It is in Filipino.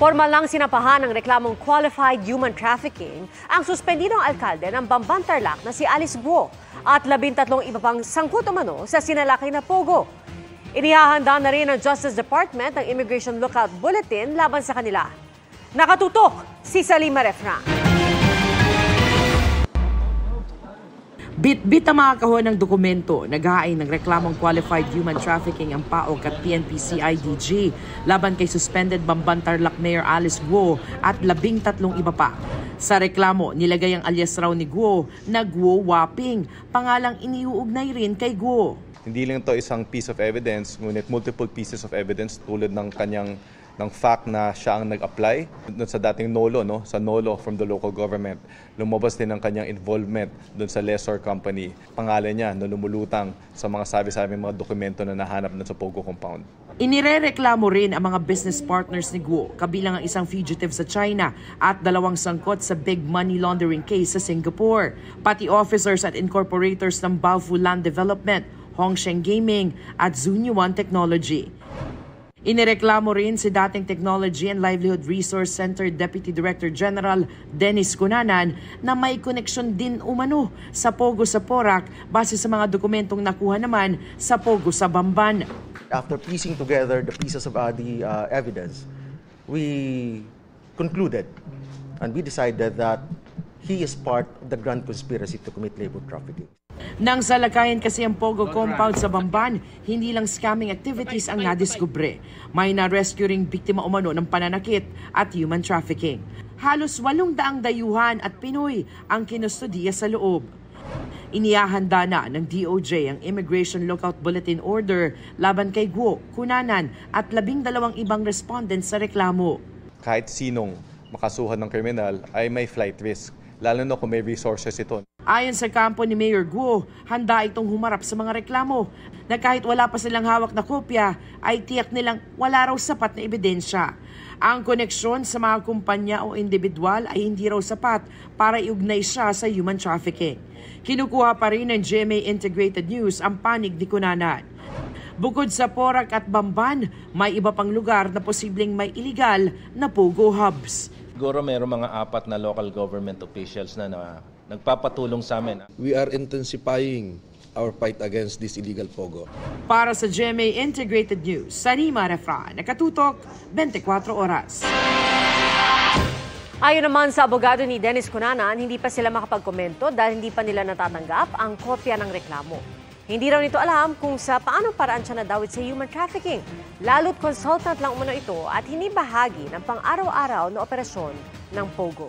Formal lang sinampahan ng reklamong qualified human trafficking ang suspendidong alkalde ng Bamban Tarlac na si Alice Guo at 13 iba pang sangkot umano sa sinalakay na pogo. Inihahanda na rin ng Justice Department ang Immigration Lookout Bulletin laban sa kanila. Nakatutok si Salima Refran. Bit-bit ang mga kahon ng dokumento, naghahain ng reklamong qualified human trafficking ang PAOK at PNP-CIDG laban kay suspended Bamban Tarlac Mayor Alice Guo at 13 iba pa. Sa reklamo, nilagay ang alias raw ni Guo na Guo Waping, pangalang iniuugnay rin kay Guo. Hindi lang ito isang piece of evidence, ngunit multiple pieces of evidence tulad ng kanyang fact na siya ang nag-apply sa dating NOLO, sa NOLO from the local government. Lumabas din ang kanyang involvement doon sa lessor company. Pangalan niya na lumulutang sa mga sabi-sabi mga dokumento na nahanap na sa Pogo compound. Inirereklamo rin ang mga business partners ni Guo, kabilang ang isang fugitive sa China at 2 sangkot sa big money laundering case sa Singapore. Pati officers at incorporators ng Baofu Land Development, Hongsheng Gaming at Zunyuan Technology. Inireklamo rin si dating Technology and Livelihood Resource Center Deputy Director General Dennis Cunanan na may koneksyon din umano sa Pogo sa Porac base sa mga dokumentong nakuha naman sa Pogo sa Bamban. After piecing together the pieces of the evidence, we concluded and we decided that he is part of the grand conspiracy to commit labor trafficking. Nang salakayin kasi ang Pogo compound sa Bamban, hindi lang scamming activities ang nadiskubre. May na-rescue ring biktima umano ng pananakit at human trafficking. Halos 800 dayuhan at Pinoy ang kinustodiya sa loob. Inihahanda na ng DOJ ang Immigration Lookout Bulletin Order laban kay Guo, Cunanan at 12 ibang respondents sa reklamo. Kahit sinong makasuhan ng kriminal ay may flight risk, lalo na kung may resources ito. Ayon sa kampo ni Mayor Guo, handa itong humarap sa mga reklamo na kahit wala pa silang hawak na kopya, ay tiyak nilang wala raw sapat na ebidensya. Ang koneksyon sa mga kumpanya o individual ay hindi raw sapat para iugnay siya sa human trafficking. Kinukuha pa rin ng GMA Integrated News ang panig ni Cunanan. Bukod sa Porac at Bamban, may iba pang lugar na posibleng may illegal na Pogo hubs. Siguro mayroong mga 4 na local government officials na nagpapatulong sa amin. We are intensifying our fight against this illegal Pogo. Para sa GMA Integrated News, Salima Refran, nakatutok 24 oras. Ayon naman sa abogado ni Dennis Cunanan, hindi pa sila makapagkomento dahil hindi pa nila natatanggap ang kopya ng reklamo. Hindi raw nito alam kung sa paanong paraan siya nadawit sa human trafficking. Lalo't consultant lang umano ito at hindi bahagi ng pang-araw-araw na operasyon ng Pogo.